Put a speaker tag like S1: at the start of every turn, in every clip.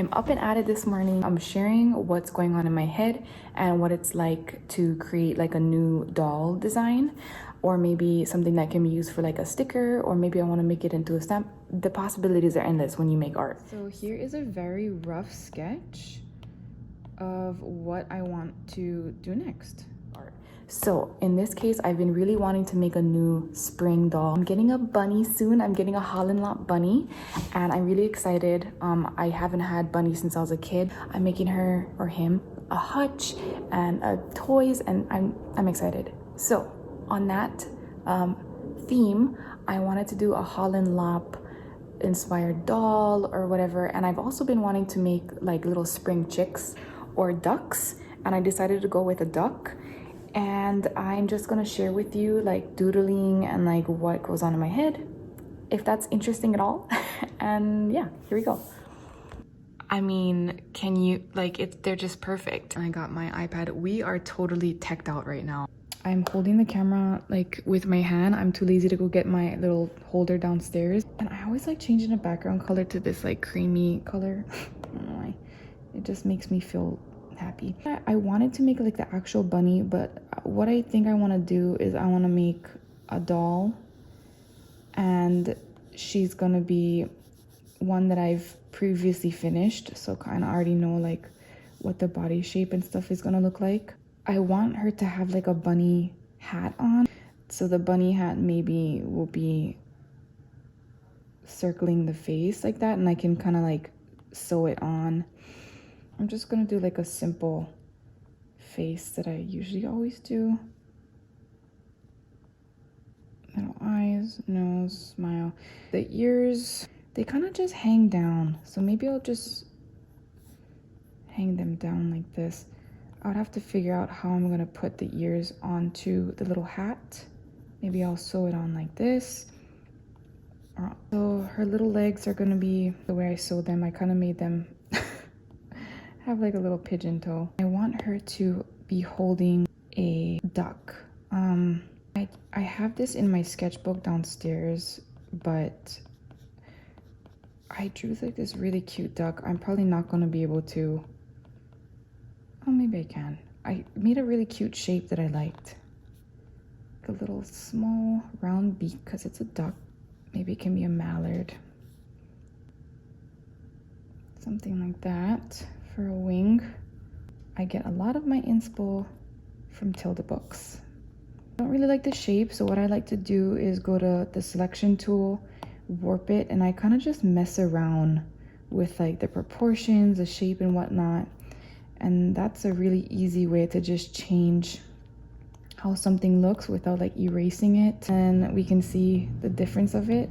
S1: I'm up and at it this morning. I'm sharing what's going on in my head and what it's like to create like a new doll design, or maybe something that can be used for like a sticker, or maybe I want to make it into a stamp. The possibilities are endless when you make art. So here is a very rough sketch of what I want to do next. So in this case, I've been really wanting to make a new spring doll. I'm getting a bunny soon. I'm getting a Holland Lot bunny and I'm really excited. I haven't had bunny since I was a kid. I'm making her or him a hutch and toys, and I'm excited. So on that theme, I wanted to do a Holland Lop inspired doll or whatever. And I've also been wanting to make like little spring chicks or ducks, and I decided to go with a duck. And I'm just gonna share with you like doodling and like what goes on in my head, if that's interesting at all. And yeah, here we go. I mean, can you like they're just perfect. I got my iPad. We are totally teched out right now. I'm holding the camera like with my hand. I'm too lazy to go get my little holder downstairs. And I always like changing the background color to this like creamy color. I don't know why. It just makes me feel happy. I wanted to make like the actual bunny, but what I think I want to do is I want to make a doll, and she's gonna be one that I've previously finished, so kind of already know like what the body shape and stuff is gonna look like. I want her to have like a bunny hat on, so the bunny hat maybe will be circling the face like that, and I can kind of like sew it on. I'm just gonna do like a simple face that I usually always do. Little eyes, nose, smile. The ears, they kind of just hang down. So maybe I'll just hang them down like this. I would have to figure out how I'm gonna put the ears onto the little hat. Maybe I'll sew it on like this. So her little legs are gonna be the way I sewed them. I kind of made them have like a little pigeon toe. I want her to be holding a duck. I have this in my sketchbook downstairs, but I drew like this really cute duck. I'm probably not going to be able to. Oh, maybe I can. I made a really cute shape that I liked. Like a little small round beak because it's a duck. Maybe it can be a mallard. Something like that. For a wing, I get a lot of my inspo from Tilda books. I don't really like the shape, so what I like to do is go to the selection tool, warp it, and I kind of just mess around with like the proportions, the shape and whatnot. And that's a really easy way to just change how something looks without like erasing it, and we can see the difference of it.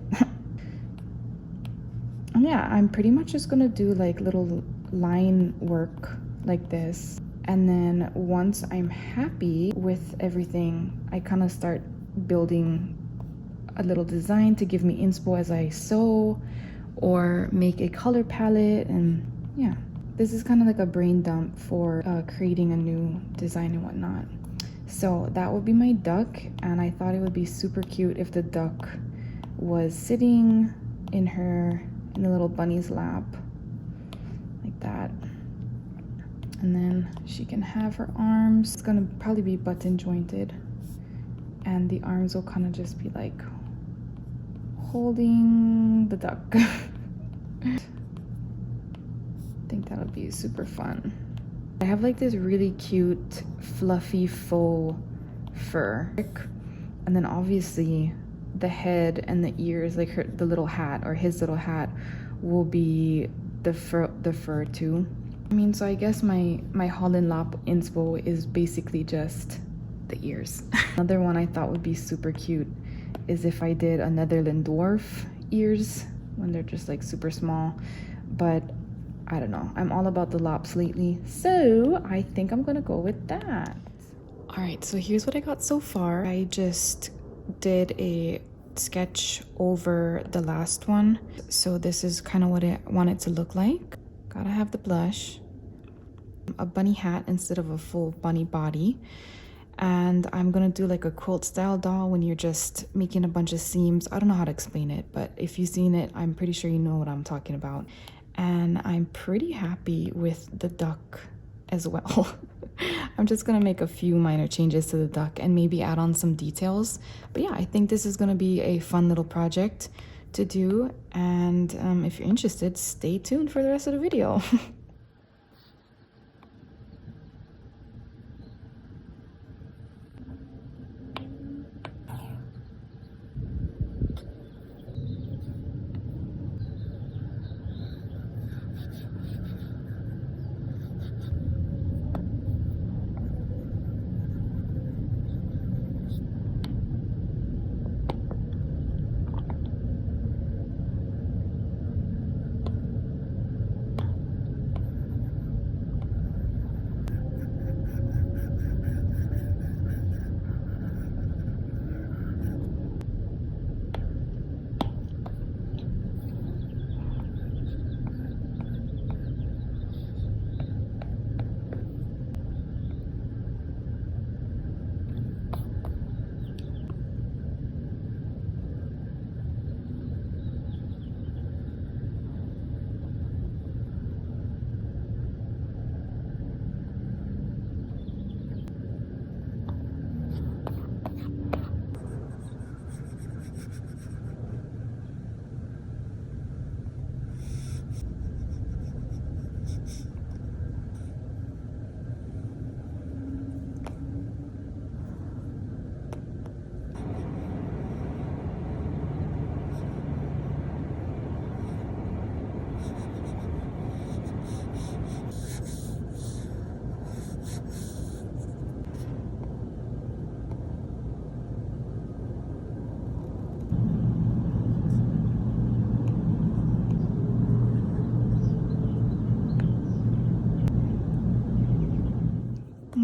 S1: And yeah, I'm pretty much just gonna do like little line work like this, and then once I'm happy with everything, I kind of start building a little design to give me inspo as I sew or make a color palette. And yeah, this is kind of like a brain dump for creating a new design and whatnot. So that would be my duck, and I thought it would be super cute if the duck was sitting in the little bunny's lap like that, and then she can have her arms. It's gonna probably be button jointed, and the arms will kind of just be like holding the duck. I think that'll be super fun. I have like this really cute fluffy faux fur, and then obviously the head and the ears, like the little hat or his little hat, will be the fur too. I mean, so I guess my Holland Lop inspo is basically just the ears. Another one I thought would be super cute is if I did a Netherland dwarf ears when they're just like super small, but I don't know. I'm all about the lops lately, so I think I'm gonna go with that. All right, so here's what I got so far. I just did a sketch over the last one, so this is kind of what I want it to look like. Gotta have the blush, a bunny hat instead of a full bunny body, and I'm gonna do like a quilt style doll when you're just making a bunch of seams. I don't know how to explain it, but if you've seen it, I'm pretty sure you know what I'm talking about. and I'm pretty happy with the duck as well. I'm just gonna make a few minor changes to the duck and maybe add on some details. But yeah, I think this is gonna be a fun little project to do, and if you're interested, stay tuned for the rest of the video.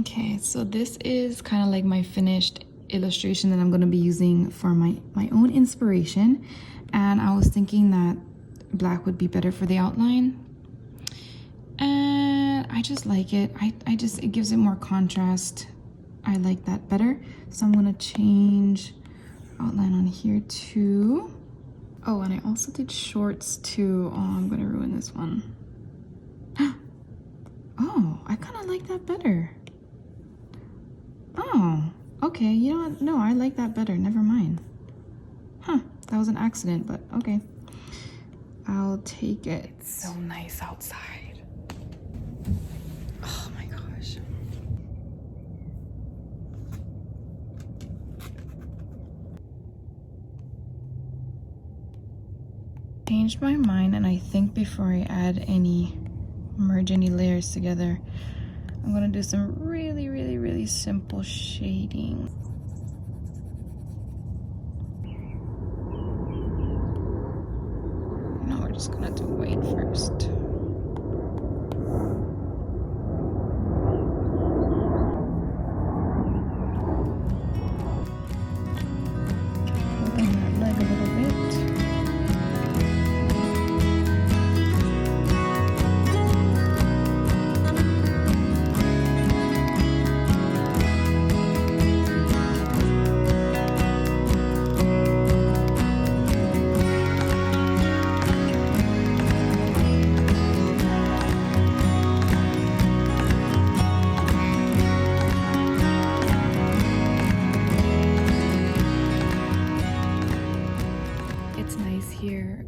S1: Okay, so this is kind of like my finished illustration that I'm going to be using for my own inspiration. And I was thinking that black would be better for the outline. And I just like it. It gives it more contrast. I like that better. So I'm going to change outline on here too. Oh, and I also did shorts too. Oh, I'm going to ruin this one. Oh, I kind of like that better. Oh, okay, you know what? No, I like that better. Never mind. Huh, that was an accident, but okay. I'll take it. It's so nice outside. Oh my gosh. Changed my mind, and I think before I merge any layers together, I'm gonna do some really simple shading. No, we're just gonna do white first. Open that leg a little bit.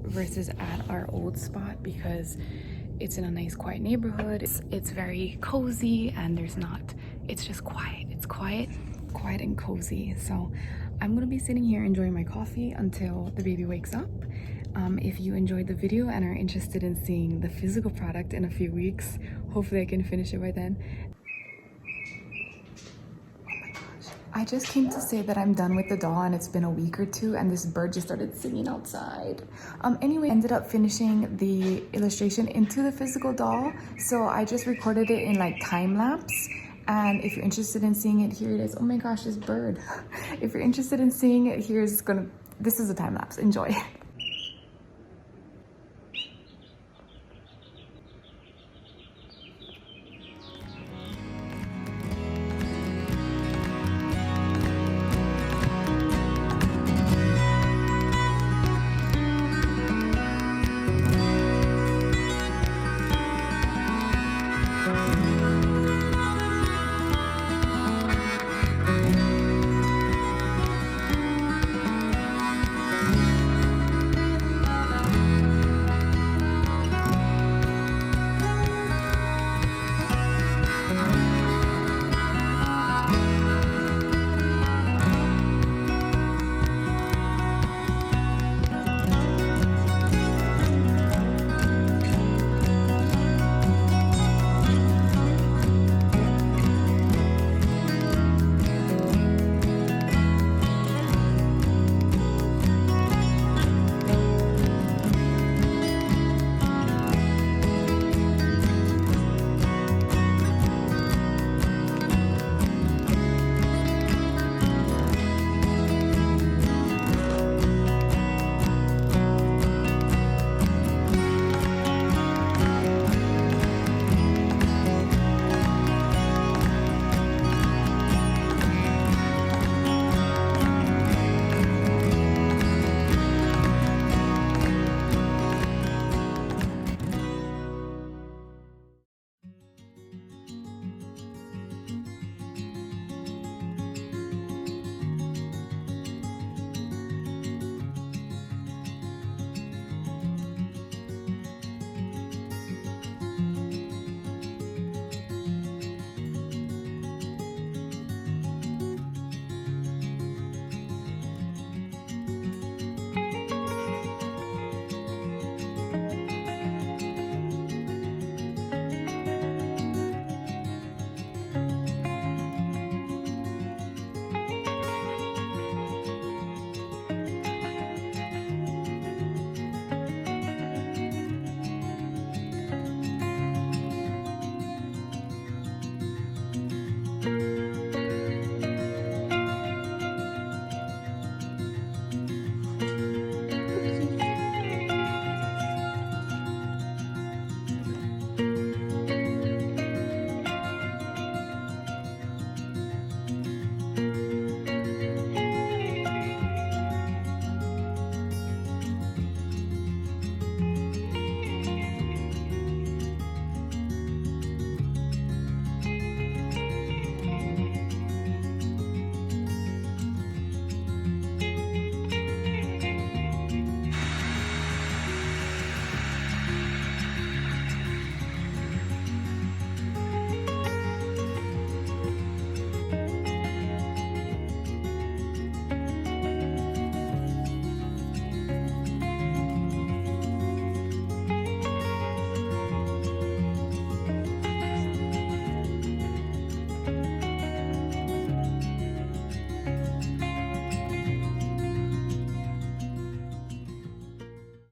S1: Versus at our old spot because it's in a nice quiet neighborhood. It's very cozy, and it's just quiet. It's quiet and cozy. So I'm gonna be sitting here enjoying my coffee until the baby wakes up. If you enjoyed the video and are interested in seeing the physical product in a few weeks, hopefully I can finish it by then. I just came to say that I'm done with the doll, and it's been a week or two, and this bird just started singing outside. Anyway, I ended up finishing the illustration into the physical doll, so I just recorded it in like time lapse. And if you're interested in seeing it, here it is. Oh my gosh, this bird. If you're interested in seeing it, this is a time lapse. Enjoy.